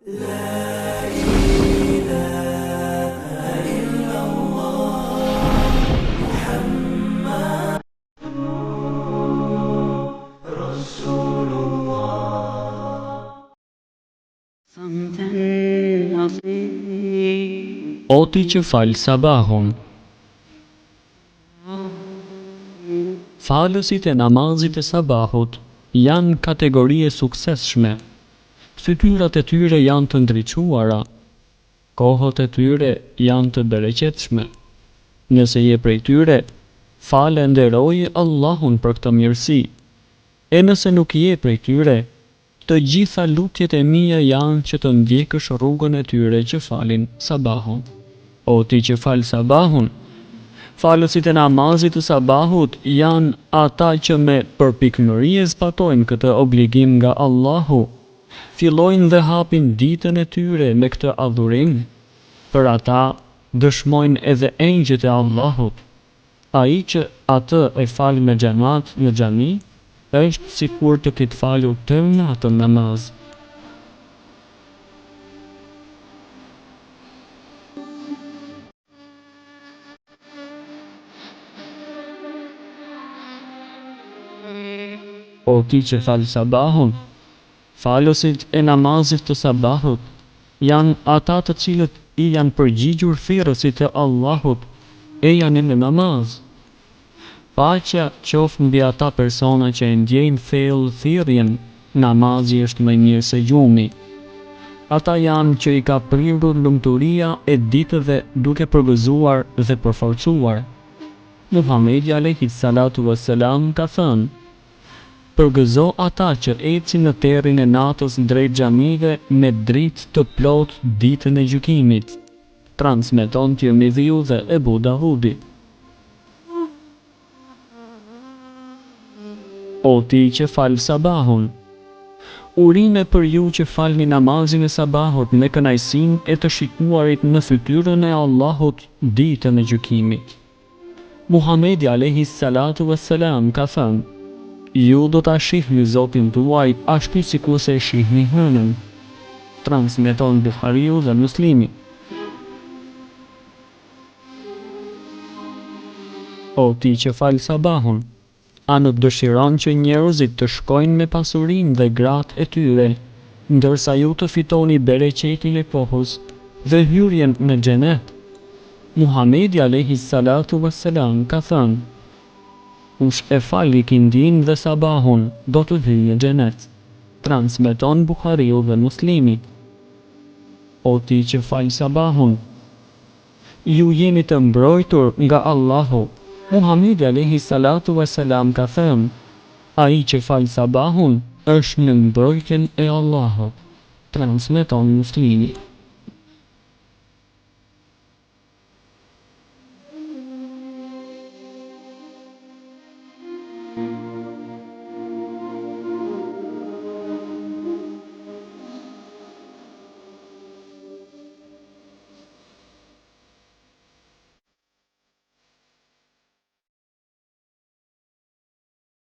O ti që falë sabahun. Falësit e namazit e sabahut janë kategorie suksesshme. Fytyrat e tyre janë të ndriçuara, kohët e tyre janë të bereqetshme. Nëse je prej tyre, falë e nderoje Allahun për këtë mirësi. E nëse nuk je prej tyre, të gjitha lutjet e mia janë që të ndjekësh rrugën e tyre që falin sabahun. O ti që falë sabahun, falësit e namazit të sabahut janë ata që me përpikëmëri e zbatojnë këtë obligim nga Allahu, fillojnë dhe hapin ditën e tyre me këtë adhurim. Për ata dëshmojnë edhe engjëjt e Allahut. Ai që atë e falë me xhamat në xhami, është sikur të ketë falur tërë natën namaz. O ti që falë sabahun, falësit e namazit të sabahut janë ata të cilët i janë përgjigjur thirrësit e Allahut e janë në namaz. Paqja qoftë mbi ata persona që e ndjejnë thellë thirrjen, namazi është më mirë se gjumi. Ata janë që i ka prirur lumturia e ditëve duke përgëzuar dhe përforcuar. Muhamedi alayhi salatu wassalam ka thënë: përgëzo ata që ecin në terrin e natës drejt xhamive me dritë të plotë ditën e gjykimit. Transmeton Tirmidhiu dhe Ebu Davudi. O ti që falë sabahun, urime për ju që falni namazin e sabahut me kënaqësinë e të shikuarit në fytyrën e Allahut ditën e gjykimit. Muhamedi alayhi salatu wassalam ka thënë: ju do ta shihni Zotin tuaj ashtu sikur se e shihni hënën. Transmeton Buhariu dhe Muslimi. O ti që falë sabahun, a nuk dëshiron që njerëzit të shkojnë me pasurinë dhe gratë e tyre, ndërsa ju të fitoni bereqetin e kohës dhe hyrjen në xhenet? Muhamedi alayhi salatu wassalam ka thënë: kush e fal ikindin dhe sabahun, do të hyjë në xhenet. Transmeton Buhariu dhe Muslimi. O ti që fal sabahun, ju jeni të mbrojtur nga Allahu. Muhamedi alayhi salatu wassalam ka thënë: ai që fal sabahun është në mbrojtjen e Allahut. Transmeton Muslimi.